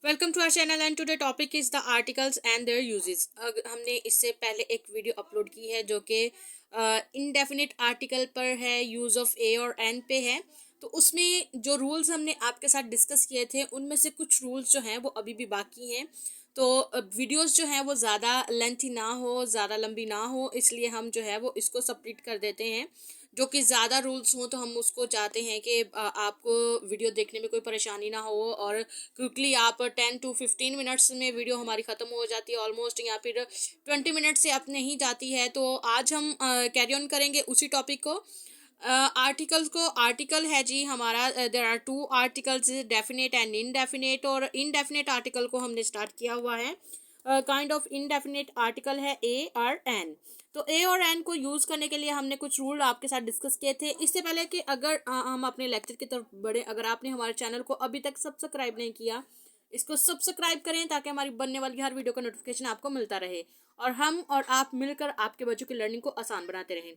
Welcome to our channel and today topic is the articles and their usages. हमने इससे पहले एक video upload की है जो कि इनडेफिनिट आर्टिकल पर है, यूज़ ऑफ ए और एन पे है। तो उसमें जो रूल्स हमने आपके साथ डिस्कस किए थे उनमें से कुछ रूल्स जो हैं वो अभी भी बाकी हैं। तो वीडियोस जो हैं वो ज़्यादा लेंथी ना हो, ज़्यादा लंबी ना हो, इसलिए हम जो है वो इसको स्प्लिट कर देते हैं। जो कि ज़्यादा रूल्स हों तो हम उसको चाहते हैं कि आपको वीडियो देखने में कोई परेशानी ना हो और क्विकली आप 10 to 15 मिनट्स में वीडियो हमारी ख़त्म हो जाती है ऑलमोस्ट, या फिर 20 मिनट से अपने ही जाती है। तो आज हम कैरी ऑन करेंगे उसी टॉपिक को। आर्टिकल्स को आर्टिकल है जी हमारा, there are two articles, definite and indefinite. और इनडेफिनेट आर्टिकल को हमने स्टार्ट किया हुआ है। काइंड ऑफ इनडेफिनेट आर्टिकल है ए और एन। तो ए और एन को यूज़ करने के लिए हमने कुछ रूल आपके साथ डिस्कस किए थे। इससे पहले कि अगर हम अपने लेक्चर की तरफ बढ़े, अगर आपने हमारे चैनल को अभी तक सब्सक्राइब नहीं किया, इसको सब्सक्राइब करें ताकि हमारी बनने वाली हर वीडियो का नोटिफिकेशन आपको मिलता रहे और हम और आप मिलकर आपके बच्चों की लर्निंग को आसान बनाते रहें।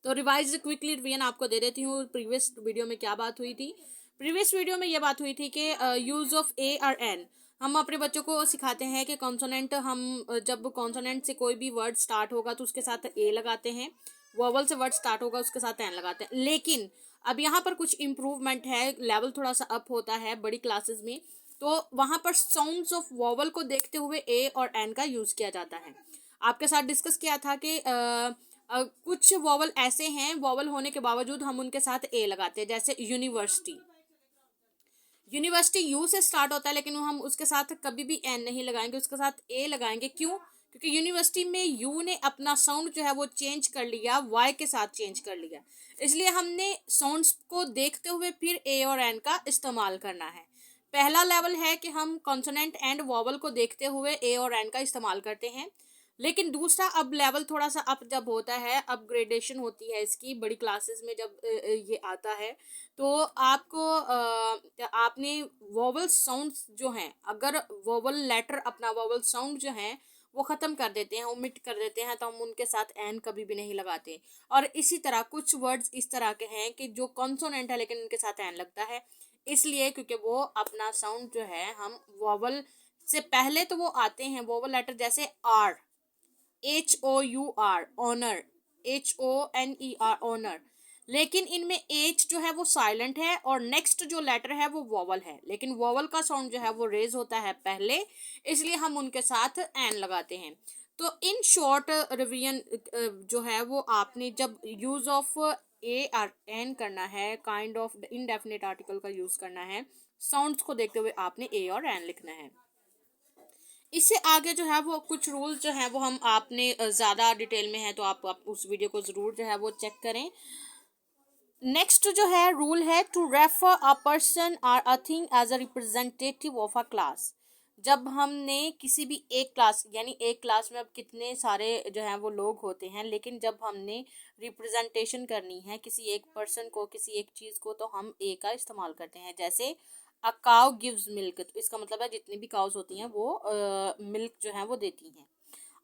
तो रिवाइज क्विकली रिवीजन आपको दे देती हूँ प्रीवियस वीडियो में क्या बात हुई थी। प्रीवियस वीडियो में यह बात हुई थी कि यूज़ ऑफ ए और एन। हम अपने बच्चों को सिखाते हैं कि कॉन्सोनेंट, हम जब कॉन्सोनेंट से कोई भी वर्ड स्टार्ट होगा तो उसके साथ ए लगाते हैं, वोवल से वर्ड स्टार्ट होगा उसके साथ एन लगाते हैं। लेकिन अब यहाँ पर कुछ इम्प्रूवमेंट है, लेवल थोड़ा सा अप होता है बड़ी क्लासेस में। तो वहाँ पर साउंड्स ऑफ वोवल को देखते हुए ए और एन का यूज़ किया जाता है। आपके साथ डिस्कस किया था कि कुछ वॉवल ऐसे हैं, वॉवल होने के बावजूद हम उनके साथ ए लगाते हैं, जैसे यूनिवर्सिटी। यूनिवर्सिटी यू से स्टार्ट होता है लेकिन हम उसके साथ कभी भी एन नहीं लगाएंगे, उसके साथ ए लगाएंगे। क्यों? क्योंकि यूनिवर्सिटी में यू ने अपना साउंड जो है वो चेंज कर लिया, वाई के साथ चेंज कर लिया, इसलिए हमने साउंड्स को देखते हुए फिर ए और एन का इस्तेमाल करना है। पहला लेवल है कि हम कॉन्सोनेंट एंड वॉवल को देखते हुए ए और एन का इस्तेमाल करते हैं। लेकिन दूसरा अब लेवल थोड़ा सा अप जब होता है, अपग्रेडेशन होती है इसकी बड़ी क्लासेस में जब ये आता है, तो आपको आपने वोवल साउंड्स जो हैं, अगर वोवल लेटर अपना वोवल साउंड जो है वो ख़त्म कर देते हैं, ओमिट कर देते हैं, तो हम उनके साथ एन कभी भी नहीं लगाते। और इसी तरह कुछ वर्ड्स इस तरह के हैं कि जो कॉन्सोनेंट है लेकिन उनके साथ एन लगता है, इसलिए क्योंकि वो अपना साउंड जो है, हम वोवल से पहले तो वो आते हैं वोवल लेटर, जैसे hour, HOUR, honour, HONER, honour. लेकिन इनमें एच जो है वो साइलेंट है और नेक्स्ट जो लेटर है वो वॉवल है, लेकिन वॉवल का साउंड जो है वो रेज होता है पहले, इसलिए हम उनके साथ एन लगाते हैं। तो इन शॉर्ट रिवीजन जो है वो आपने जब use of a or an करना है, काइंड ऑफ इनडेफिनेट आर्टिकल का यूज करना है, साउंड्स को देखते हुए आपने ए और एन लिखना है। इससे आगे जो है वो कुछ रूल जो है वो हम आपने ज़्यादा डिटेल में है तो आप उस वीडियो को ज़रूर जो है वो चेक करें। नेक्स्ट जो है रूल है टू रेफर अ पर्सन और a thing as a representative of a class. जब हमने किसी भी एक क्लास, यानी एक क्लास में अब कितने सारे जो हैं वो लोग होते हैं, लेकिन जब हमने रिप्रेजेंटेशन करनी है किसी एक पर्सन को, किसी एक चीज़ को, तो हम ए का इस्तेमाल करते हैं। जैसे अ काउ गिव्स मिल्क, तो इसका मतलब है जितनी भी काउस होती हैं वो मिल्क जो है वो देती हैं।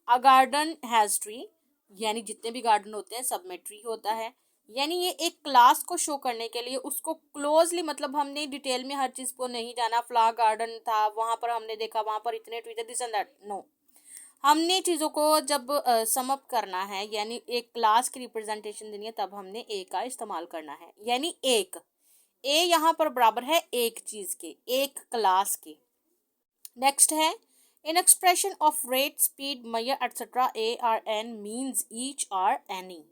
अ गार्डन हैज़ ट्री, यानी जितने भी गार्डन होते हैं सब में ट्री होता है। यानी ये एक क्लास को शो करने के लिए उसको क्लोजली, मतलब हमने डिटेल में हर चीज़ को नहीं जाना, फ्लावर गार्डन था वहाँ पर हमने देखा वहाँ पर इतने ट्री थे, दिस एंड दैट, नो। हमने चीज़ों को जब सम अप करना है, यानी एक क्लास की रिप्रेजेंटेशन देनी है, तब हमने ए का इस्तेमाल करना है। यानी एक, ए यहाँ पर बराबर है एक चीज़ के, एक क्लास के। नेक्स्ट है in expression of rate, speed, मयर etcetera, a or an means each or any.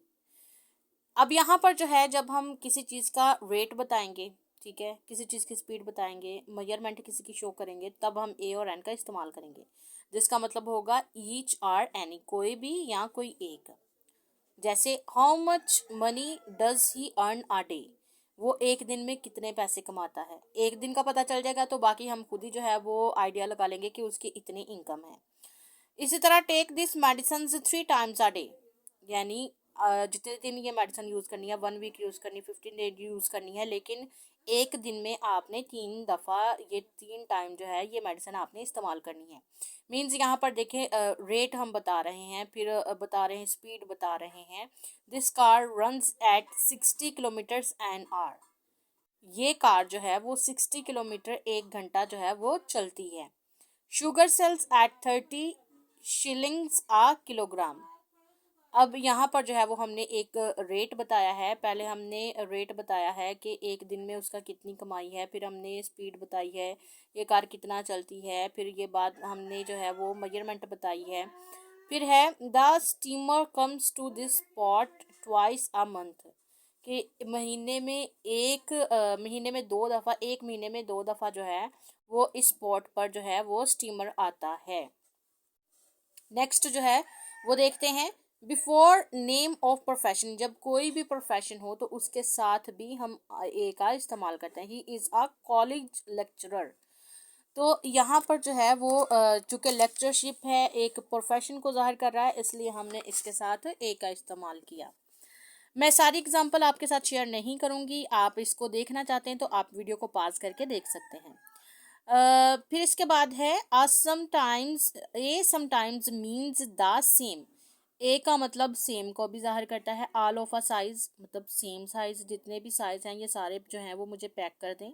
अब यहाँ पर जो है जब हम किसी चीज़ का रेट बताएंगे, ठीक है, किसी चीज़ की स्पीड बताएंगे, मेजरमेंट किसी की शो करेंगे, तब हम ए और एन का इस्तेमाल करेंगे, जिसका मतलब होगा ईच आर एनी, कोई भी या कोई एक। जैसे how much money does he earn a day, वो एक दिन में कितने पैसे कमाता है। एक दिन का पता चल जाएगा तो बाकी हम खुद ही जो है वो आइडिया लगा लेंगे कि उसकी इतनी इनकम है। इसी तरह take this medicine 3 times a day, यानी जितने दिन ये मेडिसिन यूज़ करनी है, 1 वीक यूज़ करनी है, 15 डेज यूज़ करनी है, लेकिन एक दिन में आपने 3 दफ़ा, ये 3 टाइम जो है ये मेडिसिन आपने इस्तेमाल करनी है। मीन्स यहाँ पर देखें, रेट हम बता रहे हैं, फिर बता रहे हैं स्पीड बता रहे हैं। This car runs at 60 kilometres an hour, ये कार जो है वो 60 किलोमीटर एक घंटा जो है वो चलती है। शुगर सेल्स एट 30 शिलिंग्स आ किलोग्राम। अब यहाँ पर जो है वो हमने एक रेट बताया है। पहले हमने रेट बताया है कि एक दिन में उसका कितनी कमाई है, फिर हमने स्पीड बताई है, ये कार कितना चलती है, फिर ये बात हमने जो है वो मेजरमेंट बताई है। फिर है the steamer comes to this spot twice a month, कि महीने में दो दफ़ा, एक महीने में दो दफ़ा जो है वो इस स्पॉट पर जो है वो स्टीमर आता है। नेक्स्ट जो है वो देखते हैं बिफोर नेम ऑफ प्रोफेशन। जब कोई भी प्रोफेशन हो तो उसके साथ भी हम ए का इस्तेमाल करते हैं। He is a college lecturer. तो यहाँ पर जो है वो चूँकि लेक्चरशिप है, एक प्रोफेशन को ज़ाहिर कर रहा है, इसलिए हमने इसके साथ ए का इस्तेमाल किया। मैं सारी एग्जांपल आपके साथ शेयर नहीं करूँगी, आप इसको देखना चाहते हैं तो आप वीडियो को पॉज करके देख सकते हैं। फिर इसके बाद है sometimes. A sometimes means the same. A का मतलब सेम को भी जाहिर करता है। ऑल ऑफ अ साइज मतलब सेम साइज, जितने भी साइज हैं ये सारे जो हैं वो मुझे पैक कर दें।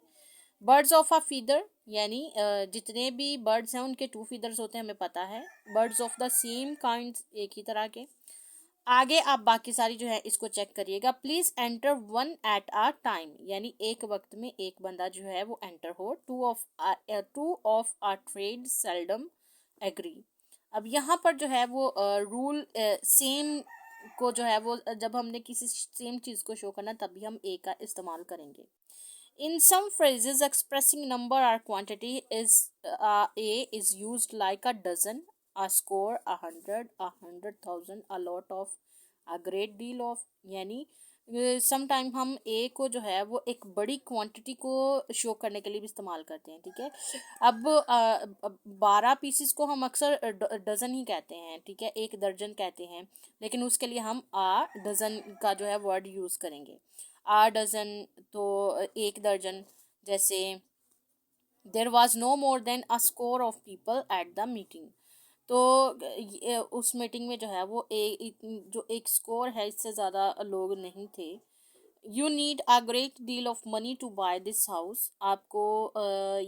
बर्ड्स ऑफ अ फीदर यानी जितने भी बर्ड्स हैं उनके टू फीदर्स होते हैं, हमें पता है। Birds of the same kind, एक ही तरह के। आगे आप बाकी सारी जो है इसको चेक करिएगा। Please enter one at a time, यानी एक वक्त में एक बंदा जो है वो एंटर हो। Two of a trade seldom agree. अब यहाँ पर जो है वो रूल सेम को जो है वो जब हमने किसी सेम चीज़ को शो करना तभी हम ए का इस्तेमाल करेंगे। In some phrases expressing number or quantity is a is used like a dozen, a score, 100, 100,000, a lot of, a great deal of। यानी समटाइम हम ए को जो है वो एक बड़ी क्वांटिटी को शो करने के लिए भी इस्तेमाल करते हैं। ठीक है, अब 12 पीसेस को हम अक्सर डजन ही कहते हैं। ठीक है, एक दर्जन कहते हैं, लेकिन उसके लिए हम डजन का जो है वर्ड यूज़ करेंगे। आ डजन तो एक दर्जन। जैसे there was no more than a score of people at the meeting. तो उस मीटिंग में जो है वो जो एक स्कोर है इससे ज़्यादा लोग नहीं थे। You need a great deal of money to buy this house. आपको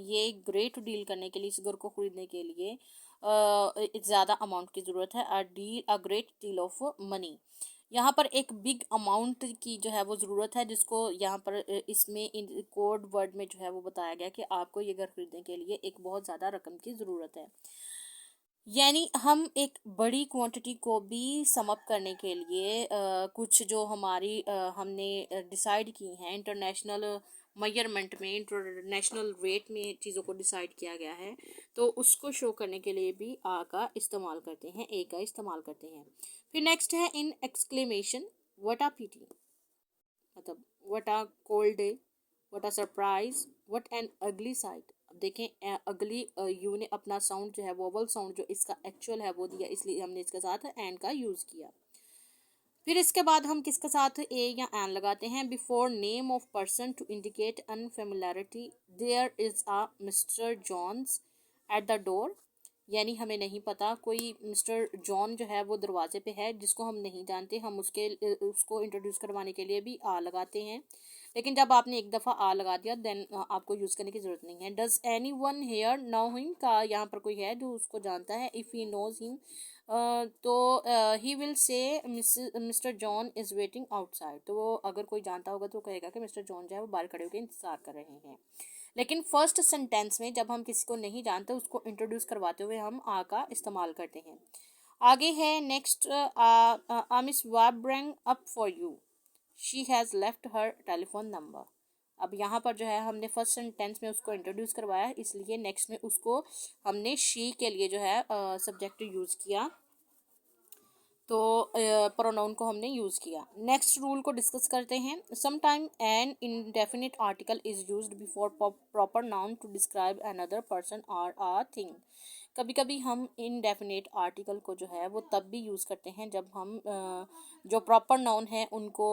ये ग्रेट डील करने के लिए, इस घर को खरीदने के लिए ज़्यादा अमाउंट की ज़रूरत है। अ ग्रेट डील ऑफ मनी, यहाँ पर एक बिग अमाउंट की जो है वो ज़रूरत है, जिसको यहाँ पर इसमें इन कोड वर्ड में जो है वो बताया गया कि आपको ये घर खरीदने के लिए एक बहुत ज़्यादा रकम की ज़रूरत है। यानी हम एक बड़ी क्वांटिटी को भी सम अप करने के लिए कुछ जो हमारी हमने डिसाइड की हैं इंटरनेशनल मेजरमेंट में, इंटरनेशनल रेट में चीज़ों को डिसाइड किया गया है, तो उसको शो करने के लिए भी आ का इस्तेमाल करते हैं, ए का इस्तेमाल करते हैं। फिर नेक्स्ट है in exclamation. What a pity, मतलब what a cold day, what a surprise, what an ugly sight. अब देखें अगली यू ने अपना साउंड जो है वोवल साउंड जो इसका एक्चुअल है वो दिया, इसलिए हमने इसके साथ एन का यूज़ किया। फिर इसके बाद हम किसके साथ ए या एन लगाते हैं। Before name of person to indicate unfamiliarity, there is a Mr Jones at the door. यानी हमें नहीं पता, कोई मिस्टर जॉन जो है वो दरवाजे पे है जिसको हम नहीं जानते, हम उसको इंट्रोड्यूस करवाने के लिए भी आ लगाते हैं। लेकिन जब आपने एक दफ़ा आ लगा दिया देन आपको यूज़ करने की ज़रूरत नहीं है। Does anyone here know him, का यहाँ पर कोई है जो उसको जानता है। इफ़ ही नोज हिम तो he will say mister John is waiting outside. तो वो अगर कोई जानता होगा तो कहेगा कि मिस्टर जॉन जो है वो बाहर खड़े होकर इंतज़ार कर रहे हैं। लेकिन फर्स्ट सेंटेंस में जब हम किसी को नहीं जानते उसको इंट्रोड्यूस करवाते हुए हम आ का इस्तेमाल करते हैं। आगे है next, Miss Webb rang up for you, she has left her telephone number. अब यहाँ पर जो है हमने फर्स्ट सेंटेंस में उसको इंट्रोड्यूस करवाया, इसलिए नेक्स्ट में उसको हमने शी के लिए जो है सब्जेक्ट यूज़ किया, तो प्रोनाउन को हमने यूज़ किया। नेक्स्ट रूल को डिस्कस करते हैं। Sometime an indefinite article is used before proper noun to describe another person और अ थिंग। कभी कभी हम इनडेफिनिट आर्टिकल को जो है वो तब भी यूज़ करते हैं जब हम जो प्रॉपर नाउन है उनको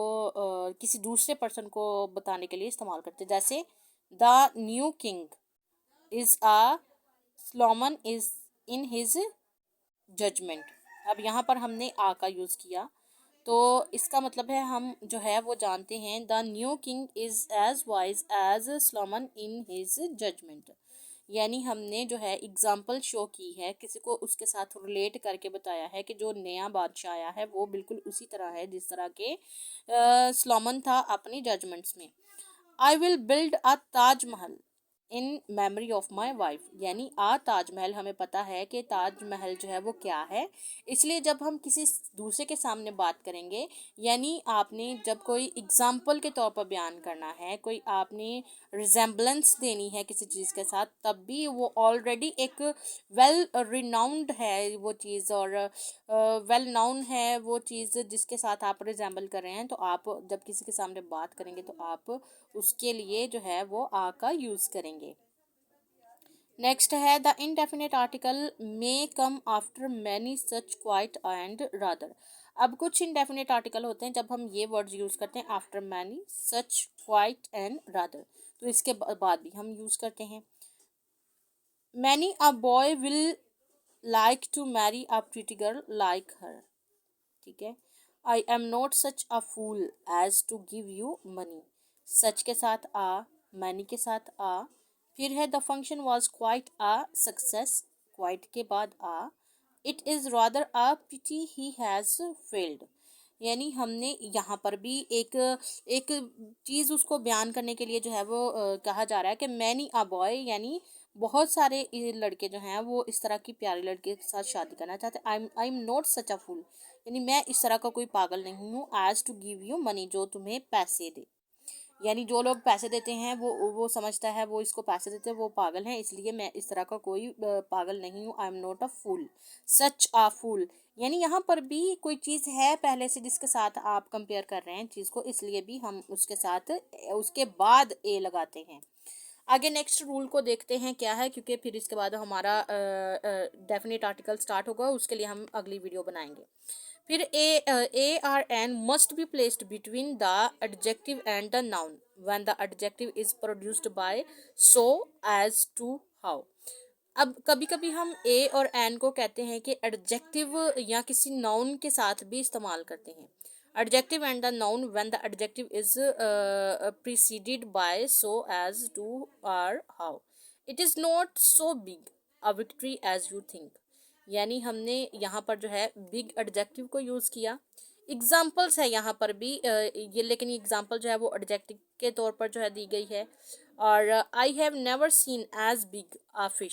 किसी दूसरे पर्सन को बताने के लिए इस्तेमाल करते हैं। जैसे the new king is a Solomon is in his judgment. अब यहाँ पर हमने आ का यूज़ किया, तो इसका मतलब है हम जो है वो जानते हैं the new king is as wise as Solomon in his judgement. यानी हमने जो है एग्जाम्पल शो की है, किसी को उसके साथ रिलेट करके बताया है कि जो नया बादशाह आया है वो बिल्कुल उसी तरह है जिस तरह के सोलोमन था अपनी जजमेंट्स में। I will build a Taj Mahal in memory of my wife. यानी ताजमहल, हमें पता है कि ताजमहल जो है वो क्या है, इसलिए जब हम किसी दूसरे के सामने बात करेंगे, यानी आपने जब कोई एग्जाम्पल के तौर पर बयान करना है, कोई आपने रिजेम्बलेंस देनी है किसी चीज़ के साथ, तब भी वो ऑलरेडी एक वेल रिनाउंड है वो चीज़, और वेल नाउन है वो चीज़ जिसके साथ आप रिजेंबल कर रहे हैं। तो आप जब किसी के सामने बात करेंगे तो आप उसके लिए जो है वो का यूज़ करेंगे। नेक्स्ट है the indefinite article may come after many such quite and rather. अब कुछ इनडेफिनेट आर्टिकल होते हैं जब हम ये वर्ड्स यूज़ करते हैं after many such quite and rather, तो इसके बाद भी हम यूज़ करते हैं। Many a boy will like to marry a pretty girl like her. ठीक है। I am not such a fool as to give you money. Such के साथ मैनी के साथ फिर है the function was quite a success, quite के बाद it is rather a pity he has failed. यानी हमने यहाँ पर भी एक एक चीज़ उसको बयान करने के लिए जो है वो कहा जा रहा है कि मैनी अ बॉय, यानी बहुत सारे लड़के जो हैं वो इस तरह की प्यारी लड़के के साथ शादी करना चाहते हैं। आई एम नॉट सच अ फूल, यानी मैं इस तरह का कोई पागल नहीं हूँ। As to give you money, जो तुम्हें पैसे दे, यानी जो लोग पैसे देते हैं वो समझता है वो इसको पैसे देते हैं वो पागल हैं, इसलिए मैं इस तरह का कोई पागल नहीं हूँ। आई एम नॉट अ फूल, सच आ फूल। यानी यहाँ पर भी कोई चीज़ है पहले से जिसके साथ आप कंपेयर कर रहे हैं चीज़ को, इसलिए भी हम उसके साथ उसके बाद ए लगाते हैं। आगे नेक्स्ट रूल को देखते हैं क्या है, क्योंकि फिर इसके बाद हमारा डेफिनेट आर्टिकल स्टार्ट होगा, उसके लिए हम अगली वीडियो बनाएंगे। फिर a or an must be placed between the adjective and the noun when the adjective is produced by so as to how. अब कभी कभी हम ए और एन को कहते हैं कि एडजेक्टिव या किसी नाउन के साथ भी इस्तेमाल करते हैं। Adjective and the noun when the adjective is preceded by so as to or how। It is not so big a victory as you think. यानी हमने यहाँ पर जो है बिग एडजेक्टिव को यूज़ किया। एग्जाम्पल्स है यहाँ पर भी ये, लेकिन ये एग्जाम्पल जो है वो एडजेक्टिव के तौर पर जो है दी गई है। और I have never seen as big a fish.